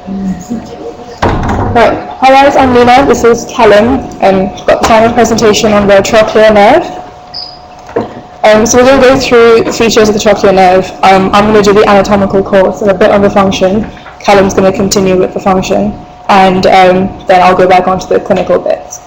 Right, hi guys, I'm Nina, this is Callum, and got the final presentation on the trochlear nerve. So we're going to go through the features of the trochlear nerve. I'm going to do the anatomical course and a bit on the function. Callum's going to continue with the function, and then I'll go back onto the clinical bits.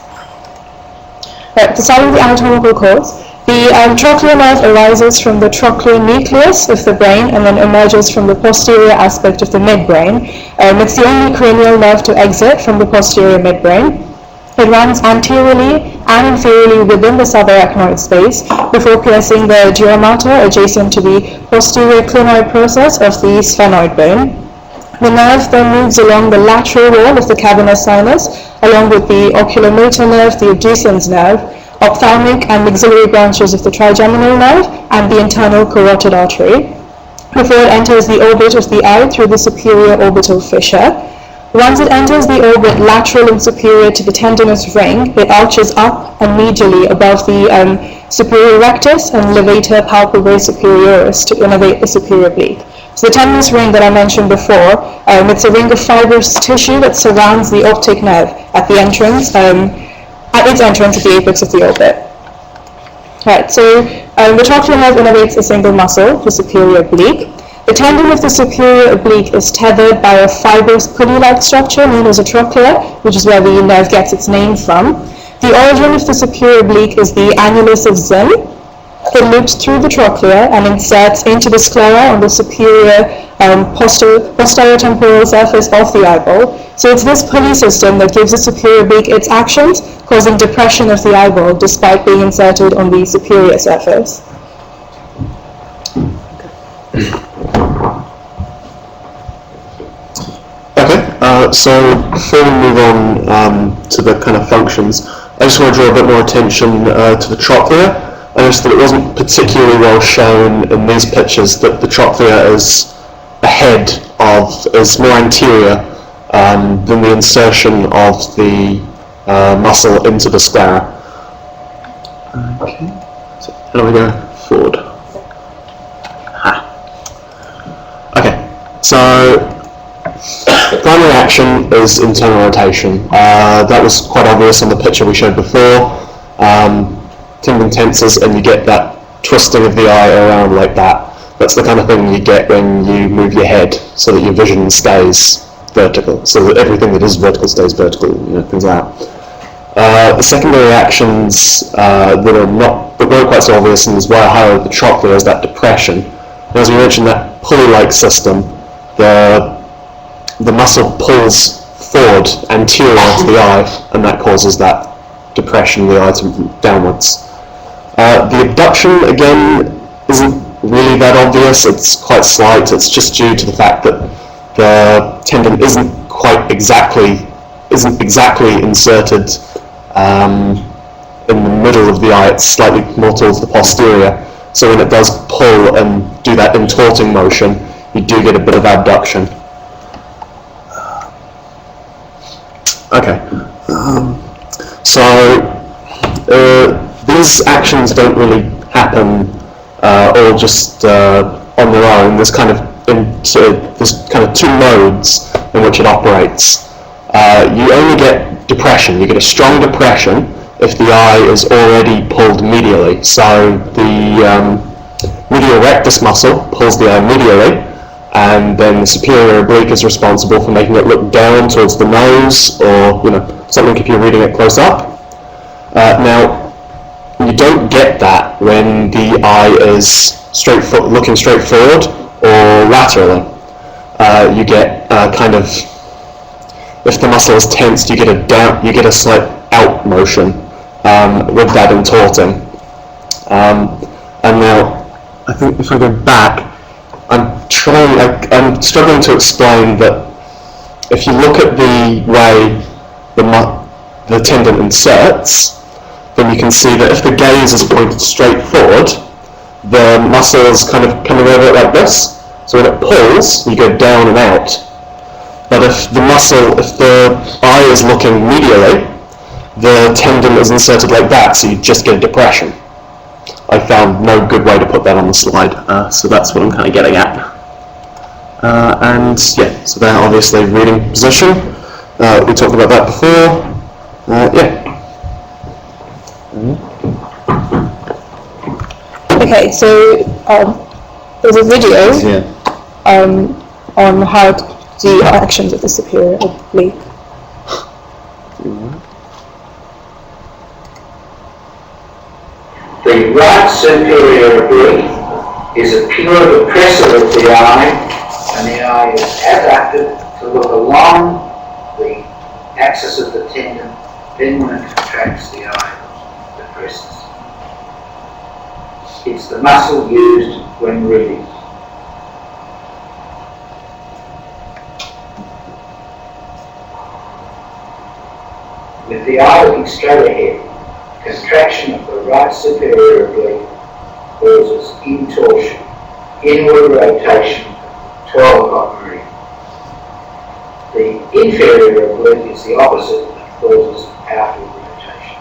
Right, to start with the anatomical course, the trochlear nerve arises from the trochlear nucleus of the brain and then emerges from the posterior aspect of the midbrain. It's the only cranial nerve to exit from the posterior midbrain. It runs anteriorly and inferiorly within the subarachnoid space before piercing the dura mater adjacent to the posterior clinoid process of the sphenoid bone. The nerve then moves along the lateral wall of the cavernous sinus, along with the oculomotor nerve, the abducens nerve, ophthalmic and maxillary branches of the trigeminal nerve, and the internal carotid artery, before it enters the orbit of the eye through the superior orbital fissure. Once it enters the orbit lateral and superior to the tendinous ring, it arches up and medially above the superior rectus and levator palpebrae superioris to innervate the superior oblique. So the tendinous ring that I mentioned before, it's a ring of fibrous tissue that surrounds the optic nerve at the entrance, at its entrance at the apex of the orbit. Right, so the trochlear nerve innervates a single muscle, the superior oblique. The tendon of the superior oblique is tethered by a fibrous pulley-like structure known as a trochlear, which is where the nerve gets its name from. The origin of the superior oblique is the annulus of Zinn. It loops through the trochlear and inserts into the sclera on the superior posterior temporal surface of the eyeball. So it's this pulley system that gives the superior oblique its actions, causing depression of the eyeball despite being inserted on the superior surface. Okay, so before we move on to the kind of functions, I just want to draw a bit more attention to the trochlear. I noticed that it wasn't particularly well shown in these pictures that the trochlear is is more anterior than the insertion of the muscle into the sclera. Okay, so how do we go forward? Okay, so primary action is internal rotation. That was quite obvious on the picture we showed before. Tendon tenses and you get that twisting of the eye around like that. That's the kind of thing you get when you move your head so that your vision stays vertical, so that everything that is vertical stays vertical, things like that. The secondary actions that weren't quite so obvious, and is why I highlighted the trochlear, is that depression. And as we mentioned, that pulley-like system, the muscle pulls forward anterior to the eye, and that causes that depression of the eye to downwards. The abduction, again, isn't really that obvious. It's quite slight. It's just due to the fact that the tendon isn't exactly inserted in the middle of the eye. It's slightly more towards the posterior. So when it does pull and do that intorting motion, you do get a bit of abduction. Okay. These actions don't really happen all just on their own. There's kind of two modes in which it operates. You only get depression. You get a strong depression if the eye is already pulled medially. So the medial rectus muscle pulls the eye medially, and then the superior oblique is responsible for making it look down towards the nose, or something if you're reading it close up. Now, you don't get that when the eye is looking straight forward or laterally. You get if the muscle is tensed, you get a slight out motion with that intorting. And now, I think if I go back, I'm struggling to explain that if you look at the way the tendon inserts, then you can see that if the gaze is pointed straight forward, the muscle is kind of coming over it like this. So when it pulls, you go down and out. But if the eye is looking medially, the tendon is inserted like that, so you just get a depression. I found no good way to put that on the slide, so that's what I'm kind of getting at. And yeah, so they're obviously reading position. We talked about that before. Yeah. Okay, so there's a video on how the actions of the superior oblique. The right superior oblique is a pure depressor of the eye, and the eye is adapted to look along the axis of the tendon. Then when it contracts, the eye depresses. It's the muscle used when reading. With the eye looking straight ahead, contraction of the right superior oblique causes intorsion, inward rotation, 12 o'clock meridian. The inferior oblique is the opposite and causes outward rotation.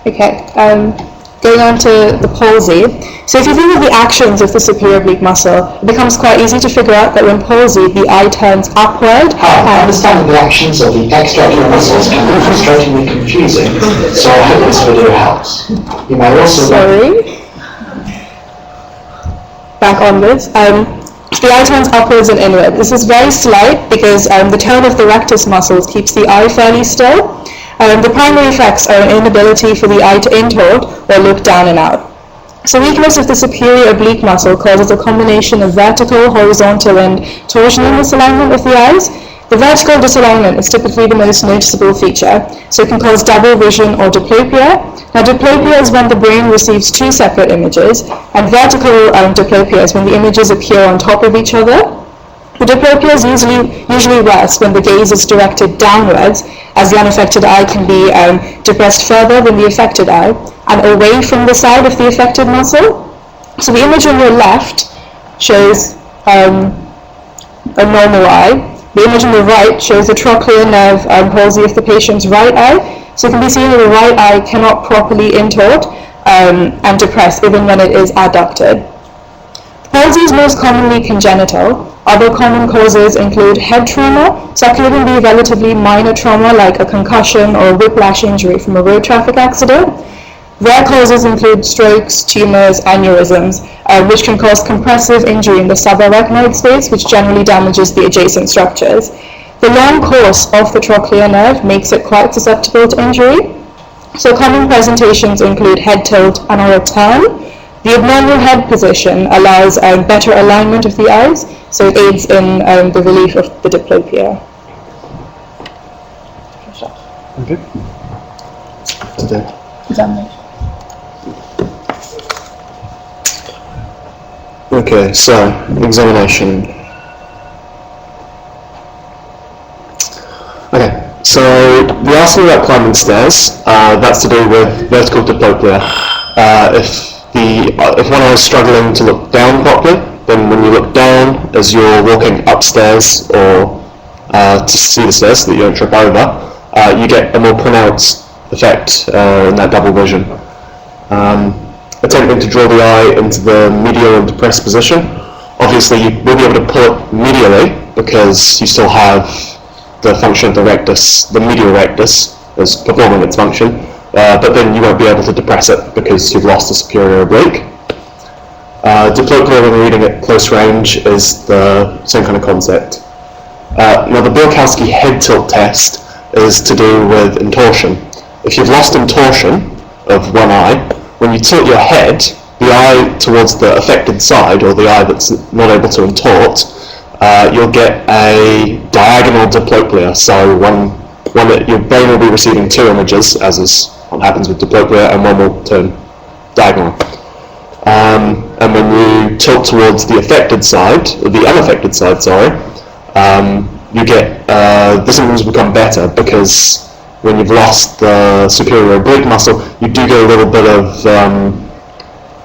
Okay, going on to the palsy. So if you think of the actions of the superior oblique muscle, it becomes quite easy to figure out that when palsy, the eye turns upward. Understanding the actions of the extraocular muscles can be frustratingly confusing, so I hope this video helps. You may also... Back onwards. The eye turns upwards and inward. This is very slight because the tone of the rectus muscles keeps the eye fairly still. The primary effects are an inability for the eye to intort or look down and out. So weakness of the superior oblique muscle causes a combination of vertical, horizontal and torsional misalignment of the eyes. The vertical disalignment is typically the most noticeable feature, so it can cause double vision or diplopia. Now diplopia is when the brain receives two separate images, and vertical diplopia is when the images appear on top of each other. The diplopia is usually worse when the gaze is directed downwards, as the unaffected eye can be depressed further than the affected eye, and away from the side of the affected muscle. So the image on your left shows a normal eye. The image on the right shows the trochlear nerve palsy of the patient's right eye. So it can be seen that the right eye cannot properly intort and depress even when it is adducted. Palsy is most commonly congenital. Other common causes include head trauma, so it can even be relatively minor trauma like a concussion or whiplash injury from a road traffic accident. Rare causes include strokes, tumours, aneurysms, which can cause compressive injury in the subarachnoid space, which generally damages the adjacent structures. The long course of the trochlear nerve makes it quite susceptible to injury. So common presentations include head tilt and or a turn. The abnormal head position allows better alignment of the eyes, so it aids in the relief of the diplopia. Okay. Today. Examination. Okay, so examination. Okay, so we asked you about climbing stairs. That's to do with vertical diplopia. If one eye is struggling to look down properly, then when you look down as you're walking upstairs or to see the stairs so that you don't trip over, you get a more pronounced effect in that double vision. Attempting to draw the eye into the medial and depressed position. Obviously you will be able to pull it medially because you still have the function of the rectus, the medial rectus, is performing its function, but then you won't be able to depress it because you've lost the superior oblique. Diplopia when reading at close range is the same kind of concept. Now the Bilkowski head tilt test is to do with intorsion. If you've lost intorsion of one eye, when you tilt your head, the eye towards the affected side, or the eye that's not able to intort, you'll get a diagonal diplopia. So your brain will be receiving two images, as is what happens with diplopia, and one will turn diagonal. And when you tilt towards the affected side, or the unaffected side, sorry, you get the symptoms become better because when you've lost the superior oblique muscle, you do get a little bit of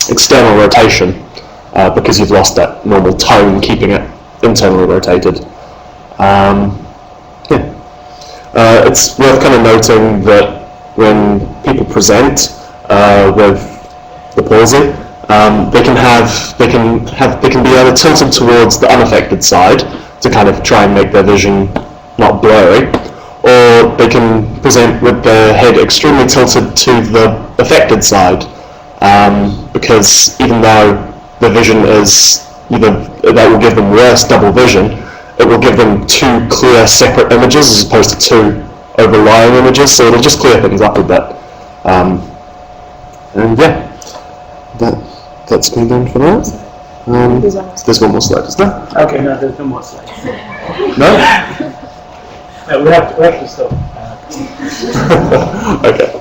external rotation because you've lost that normal tone, keeping it internally rotated. It's worth kind of noting that when people present, with the palsy. They can be either tilted towards the unaffected side to kind of try and make their vision not blurry, or they can present with their head extremely tilted to the affected side, because even though the vision is that will give them worse double vision, it will give them two clear separate images as opposed to two overlying images, so it'll just clear things up a bit. And yeah, that's me done for that. There's one more slide, is there? Okay, no, there's no more slides. No? No, we have to stop. Okay.